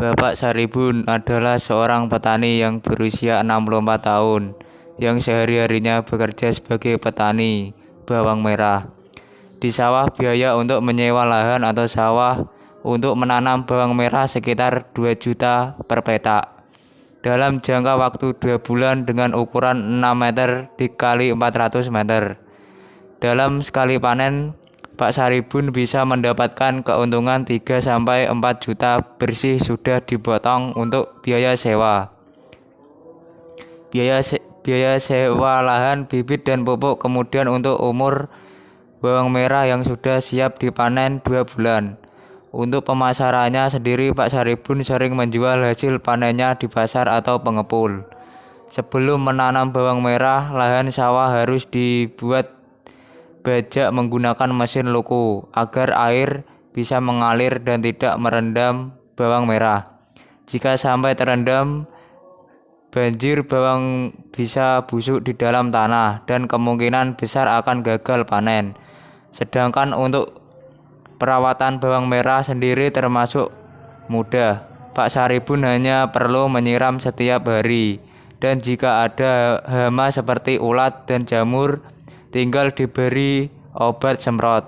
Bapak Saribun adalah seorang petani yang berusia 64 tahun yang sehari-harinya bekerja sebagai petani bawang merah. Di sawah biaya untuk menyewa lahan atau sawah untuk menanam bawang merah sekitar 2 juta per petak. Dalam jangka waktu 2 bulan dengan ukuran 6 meter dikali 400 meter. Dalam sekali panen, Pak Saribun bisa mendapatkan keuntungan 3-4 juta bersih sudah dipotong untuk biaya sewa. Biaya sewa lahan, bibit dan pupuk, kemudian untuk umur bawang merah yang sudah siap dipanen 2 bulan. Untuk pemasarannya sendiri, Pak Saribun sering menjual hasil panennya di pasar atau pengepul. Sebelum menanam bawang merah, lahan sawah harus dibuat bajak menggunakan mesin luku agar air bisa mengalir dan tidak merendam bawang merah. Jika sampai terendam banjir, bawang bisa busuk di dalam tanah dan kemungkinan besar akan gagal panen. Sedangkan untuk perawatan bawang merah sendiri termasuk mudah. Pak Saribun hanya perlu menyiram setiap hari, dan jika ada hama seperti ulat dan jamur, tinggal diberi obat semprot.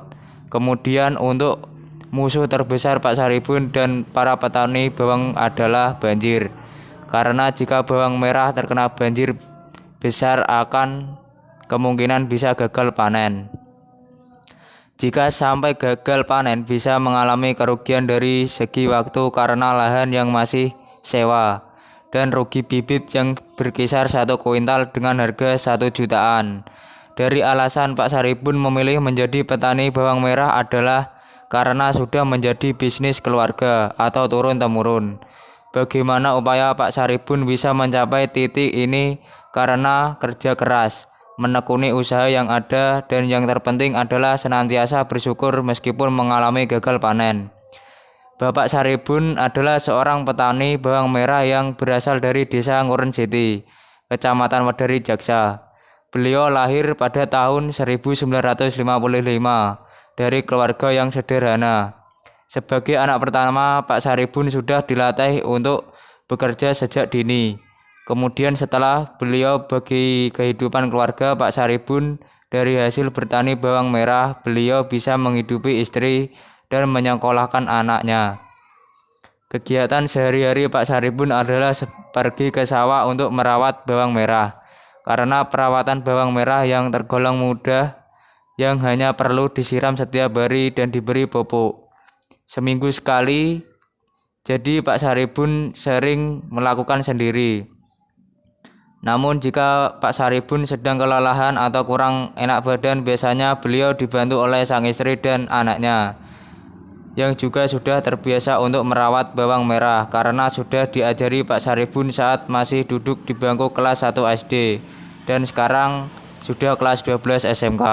Kemudian untuk musuh terbesar Pak Saribun dan para petani bawang adalah banjir. Karena jika bawang merah terkena banjir besar akan kemungkinan bisa gagal panen. Jika sampai gagal panen, bisa mengalami kerugian dari segi waktu karena lahan yang masih sewa, dan rugi bibit yang berkisar 1 kuintal dengan harga 1 jutaan. Dari alasan Pak Saribun memilih menjadi petani bawang merah adalah karena sudah menjadi bisnis keluarga atau turun-temurun. Bagaimana upaya Pak Saribun bisa mencapai titik ini? Karena kerja keras, menekuni usaha yang ada, dan yang terpenting adalah senantiasa bersyukur meskipun mengalami gagal panen. Bapak Saribun adalah seorang petani bawang merah yang berasal dari Desa Nguren Jati, Kecamatan Wedari Jaksa. Beliau lahir pada tahun 1955 dari keluarga yang sederhana. Sebagai anak pertama, Pak Saribun sudah dilatih untuk bekerja sejak dini. Kemudian setelah beliau bagi kehidupan keluarga Pak Saribun dari hasil bertani bawang merah, beliau bisa menghidupi istri dan menyekolahkan anaknya. Kegiatan sehari-hari Pak Saribun adalah pergi ke sawah untuk merawat bawang merah. Karena perawatan bawang merah yang tergolong mudah, yang hanya perlu disiram setiap hari dan diberi pupuk seminggu sekali, jadi Pak Saribun sering melakukan sendiri. Namun jika Pak Saribun sedang kelelahan atau kurang enak badan, biasanya beliau dibantu oleh sang istri dan anaknya, yang juga sudah terbiasa untuk merawat bawang merah karena sudah diajari Pak Saribun saat masih duduk di bangku kelas 1 SD dan sekarang sudah kelas 12 SMK.